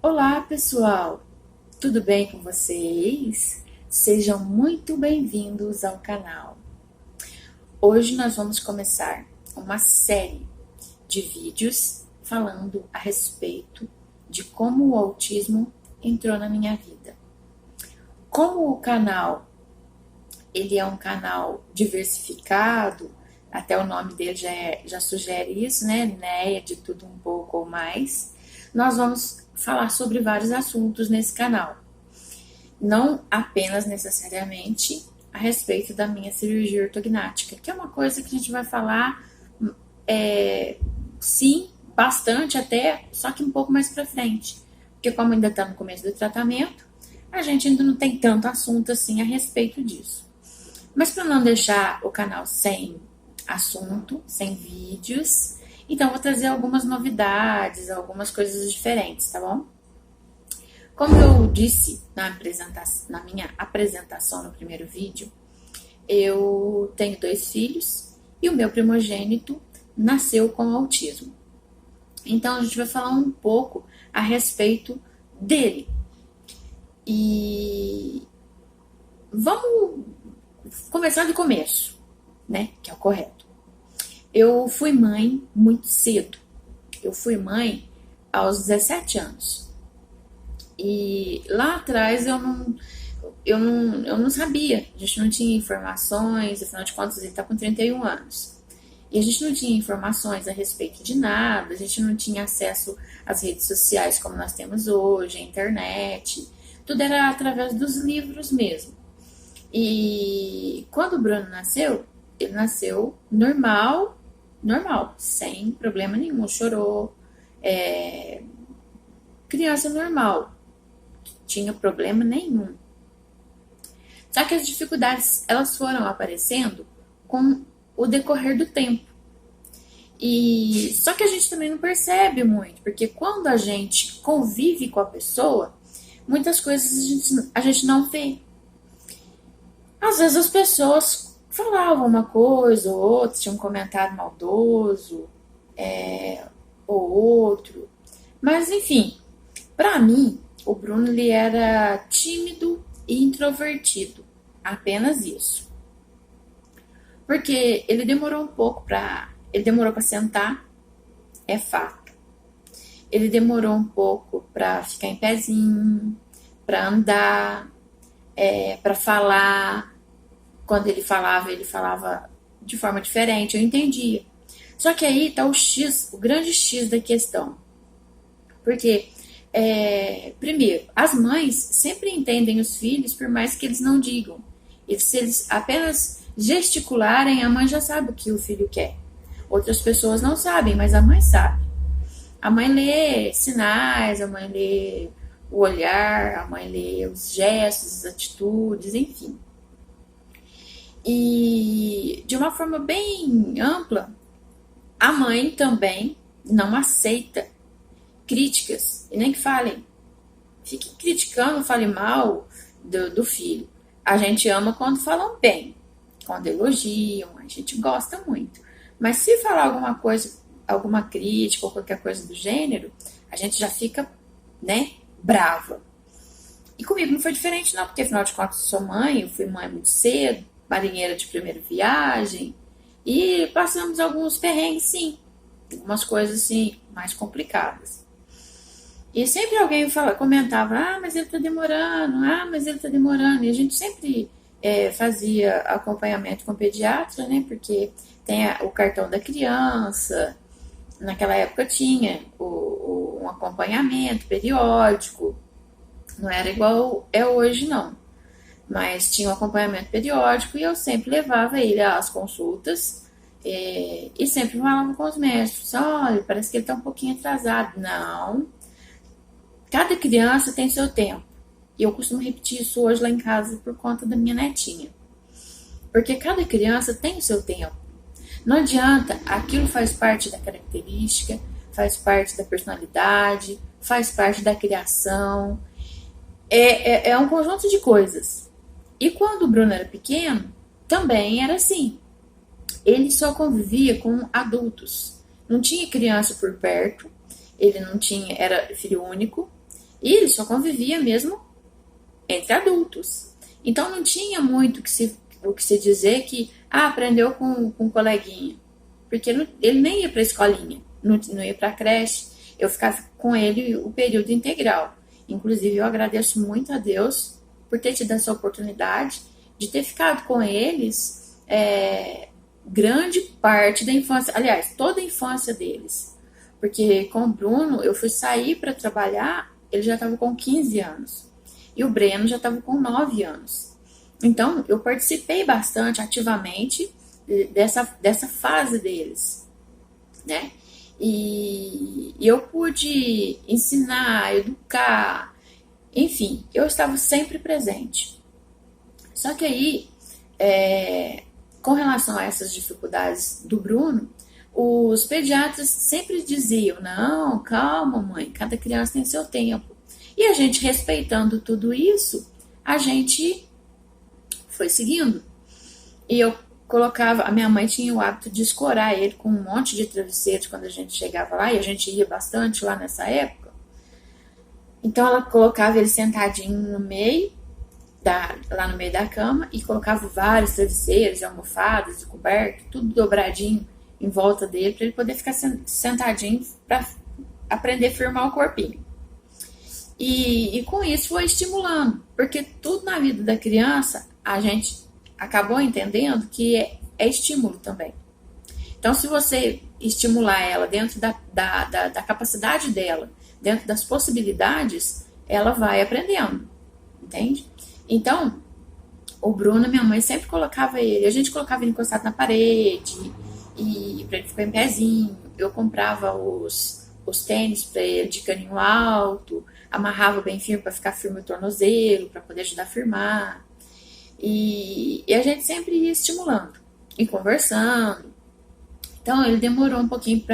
Olá, pessoal! Tudo bem com vocês? Sejam muito bem-vindos ao canal. Hoje nós vamos começar uma série de vídeos falando a respeito de como o autismo entrou na minha vida. Como o canal ele é um canal diversificado, até o nome dele já sugere isso, né? Neia de tudo um pouco ou mais. Nós vamos falar sobre vários assuntos nesse canal. Não apenas necessariamente a respeito da minha cirurgia ortognática, que é uma coisa que a gente vai falar, sim, bastante até, só que um pouco mais pra frente. Porque como ainda está no começo do tratamento, a gente ainda não tem tanto assunto assim a respeito disso. Mas para não deixar o canal sem assunto, sem vídeos, então vou trazer algumas novidades, algumas coisas diferentes, tá bom? Como eu disse na minha apresentação no primeiro vídeo, eu tenho 2 filhos e o meu primogênito nasceu com autismo. Então a gente vai falar um pouco a respeito dele. E vamos começar do começo, né? Que é o correto. Eu fui mãe muito cedo. Eu fui mãe aos 17 anos. E lá atrás eu não sabia, a gente não tinha informações, afinal de contas ele está com 31 anos. E a gente não tinha informações a respeito de nada, a gente não tinha acesso às redes sociais como nós temos hoje, a internet, tudo era através dos livros mesmo. E quando o Bruno nasceu, ele nasceu normal, sem problema nenhum, chorou, criança normal, tinha problema nenhum. Só que as dificuldades, elas foram aparecendo com o decorrer do tempo. E só que a gente também não percebe muito, porque quando a gente convive com a pessoa, muitas coisas a gente não vê. Às vezes as pessoas falavam uma coisa ou outra, tinham um comentário maldoso, ou outro. Mas enfim, para mim, o Bruno ele era tímido e introvertido, apenas isso. Porque ele demorou um pouco ele demorou para sentar, é fato. Ele demorou um pouco para ficar em pezinho, para andar, para falar. Quando ele falava de forma diferente, eu entendia. Só que aí tá o grande X da questão. Porque primeiro, as mães sempre entendem os filhos por mais que eles não digam. E se eles apenas gesticularem, a mãe já sabe o que o filho quer. Outras pessoas não sabem, mas a mãe sabe. A mãe lê sinais, a mãe lê o olhar, a mãe lê os gestos, as atitudes, enfim. E de uma forma bem ampla, a mãe também não aceita críticas, e nem que falem, fiquem criticando, falem mal do filho. A gente ama quando falam bem, quando elogiam, a gente gosta muito. Mas se falar alguma coisa, alguma crítica ou qualquer coisa do gênero, a gente já fica, né, brava. E comigo não foi diferente não, porque afinal de contas eu sou mãe, eu fui mãe muito cedo, marinheira de primeira viagem, e passamos alguns perrengues sim, algumas coisas assim, mais complicadas. E sempre alguém comentava, mas ele tá demorando, mas ele tá demorando. E a gente sempre fazia acompanhamento com o pediatra, né? Porque tem o cartão da criança. Naquela época tinha um acompanhamento periódico. Não era igual é hoje, não. Mas tinha um acompanhamento periódico e eu sempre levava ele às consultas e sempre falava com os médicos, olha, parece que ele tá um pouquinho atrasado. Não. Cada criança tem seu tempo. E eu costumo repetir isso hoje lá em casa por conta da minha netinha. Porque cada criança tem o seu tempo. Não adianta, aquilo faz parte da característica, faz parte da personalidade, faz parte da criação. É um conjunto de coisas. E quando o Bruno era pequeno, também era assim. Ele só convivia com adultos. Não tinha criança por perto. Ele não tinha, era filho único. E ele só convivia mesmo entre adultos. Então não tinha muito o que se dizer que aprendeu com um coleguinha. Porque ele nem ia para a escolinha, não ia para a creche. Eu ficava com ele o período integral. Inclusive, eu agradeço muito a Deus por ter tido essa oportunidade de ter ficado com eles grande parte da infância. Aliás, toda a infância deles. Porque com o Bruno, eu fui sair para trabalhar, ele já estava com 15 anos. E o Breno já estava com 9 anos. Então, eu participei bastante ativamente dessa fase deles, né? E eu pude ensinar, educar, enfim, eu estava sempre presente. Só que aí, com relação a essas dificuldades do Bruno, os pediatras sempre diziam, não, calma mãe, cada criança tem seu tempo. E a gente respeitando tudo isso, a gente foi seguindo. E eu colocava, a minha mãe tinha o hábito de escorar ele com um monte de travesseiros quando a gente chegava lá, e a gente ia bastante lá nessa época. Então ela colocava ele sentadinho no meio, lá no meio da cama, e colocava vários travesseiros, almofadas, e coberto, tudo dobradinho em volta dele, para ele poder ficar sentadinho para aprender a firmar o corpinho. E com isso foi estimulando, porque tudo na vida da criança a gente acabou entendendo que é estímulo também. Então, se você estimular ela dentro da capacidade dela, dentro das possibilidades, ela vai aprendendo, entende? Então, o Bruno, minha mãe sempre colocava ele, a gente colocava ele encostado na parede, e para ele ficar em pezinho. Eu comprava os tênis para ele de caninho alto, amarrava bem firme para ficar firme o tornozelo, para poder ajudar a firmar. E a gente sempre ia estimulando e conversando. Então ele demorou um pouquinho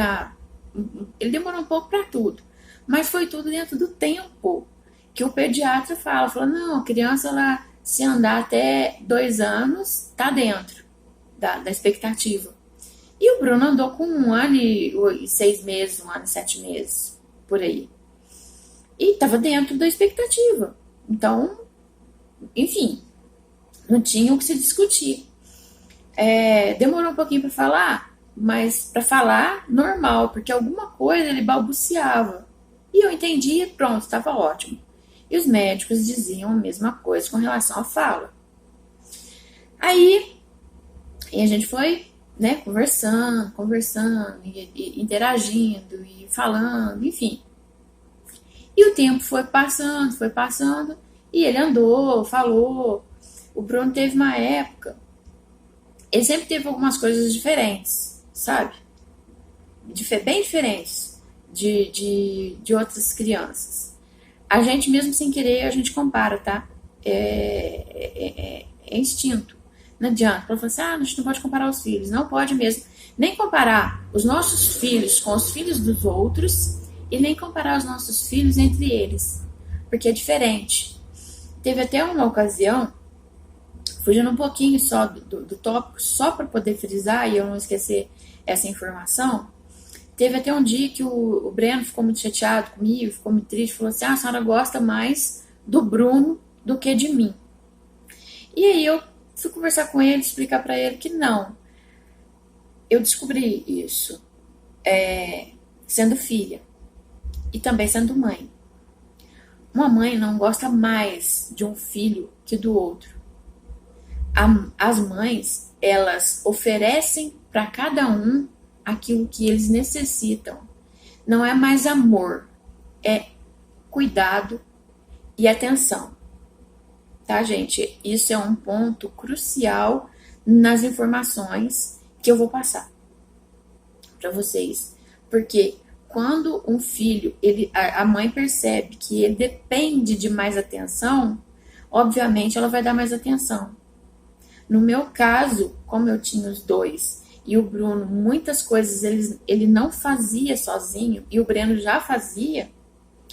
ele demorou um pouco para tudo, mas foi tudo dentro do tempo que o pediatra falou, não, a criança, ela, se andar até 2 anos, tá dentro da expectativa. E o Bruno andou com 1 ano e 6 meses, 1 ano e 7 meses, por aí. E estava dentro da expectativa. Então, enfim, não tinha o que se discutir. Demorou um pouquinho para falar, mas para falar, normal, porque alguma coisa ele balbuciava. E eu entendia, pronto, estava ótimo. E os médicos diziam a mesma coisa com relação à fala. Aí, a gente foi, né, conversando, e interagindo, e falando, enfim. E o tempo foi passando, e ele andou, falou. O Bruno teve uma época, ele sempre teve algumas coisas diferentes, sabe? Bem diferentes de outras crianças. A gente, mesmo sem querer, a gente compara, tá? É instinto. Não adianta. Ela falou assim, a gente não pode comparar os filhos. Não pode mesmo. Nem comparar os nossos filhos com os filhos dos outros e nem comparar os nossos filhos entre eles. Porque é diferente. Teve até uma ocasião, fugindo um pouquinho só do tópico, só para poder frisar e eu não esquecer essa informação. Teve até um dia que o Breno ficou muito chateado comigo, ficou muito triste, falou assim, a senhora gosta mais do Bruno do que de mim. E aí eu fui conversar com ele, explicar para ele que não. Eu descobri isso sendo filha e também sendo mãe. Uma mãe não gosta mais de um filho que do outro. As mães, elas oferecem para cada um aquilo que eles necessitam. Não é mais amor, é cuidado e atenção. Tá, gente? Isso é um ponto crucial nas informações que eu vou passar para vocês. Porque quando um filho, a mãe percebe que ele depende de mais atenção, obviamente ela vai dar mais atenção. No meu caso, como eu tinha os dois, e o Bruno, muitas coisas ele não fazia sozinho, e o Breno já fazia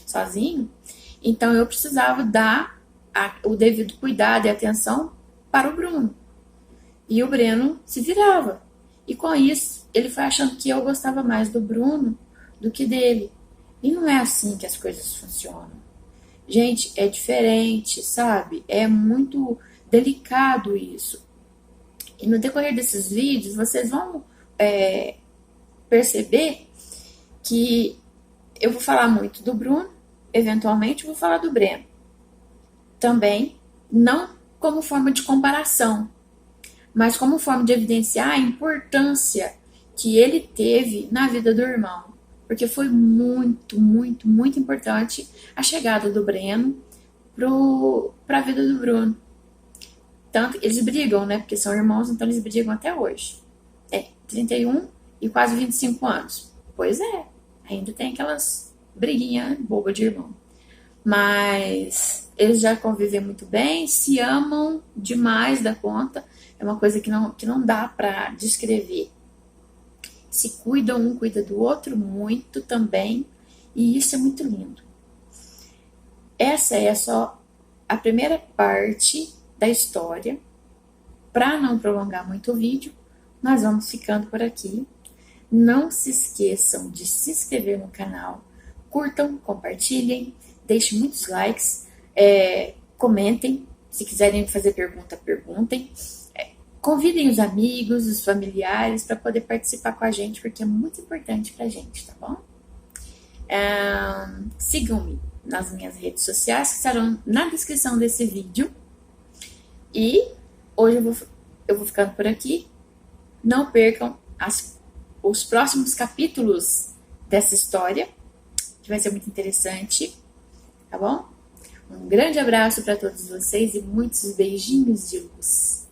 sozinho, então eu precisava dar o devido cuidado e atenção para o Bruno. E o Breno se virava. E com isso, ele foi achando que eu gostava mais do Bruno do que dele. E não é assim que as coisas funcionam. Gente, é diferente, sabe? É muito delicado isso. E no decorrer desses vídeos, vocês vão perceber que eu vou falar muito do Bruno, eventualmente vou falar do Breno. Também, não como forma de comparação, mas como forma de evidenciar a importância que ele teve na vida do irmão. Porque foi muito, muito, muito importante a chegada do Breno para a vida do Bruno. Tanto eles brigam, né? Porque são irmãos, então eles brigam até hoje. 31 e quase 25 anos. Pois é, ainda tem aquelas briguinhas bobas de irmão. Mas eles já convivem muito bem, se amam demais da conta. É uma coisa que não dá para descrever. Se cuidam, um cuida do outro muito também. E isso é muito lindo. Essa é só a primeira parte da história. Para não prolongar muito o vídeo, nós vamos ficando por aqui. Não se esqueçam de se inscrever no canal, curtam, compartilhem, deixem muitos likes, comentem, se quiserem fazer pergunta, perguntem. Convidem os amigos, os familiares para poder participar com a gente, porque é muito importante para a gente, tá bom? Sigam-me nas minhas redes sociais, que estarão na descrição desse vídeo. E hoje eu vou ficando por aqui. Não percam os próximos capítulos dessa história, que vai ser muito interessante, tá bom? Um grande abraço para todos vocês e muitos beijinhos de luz.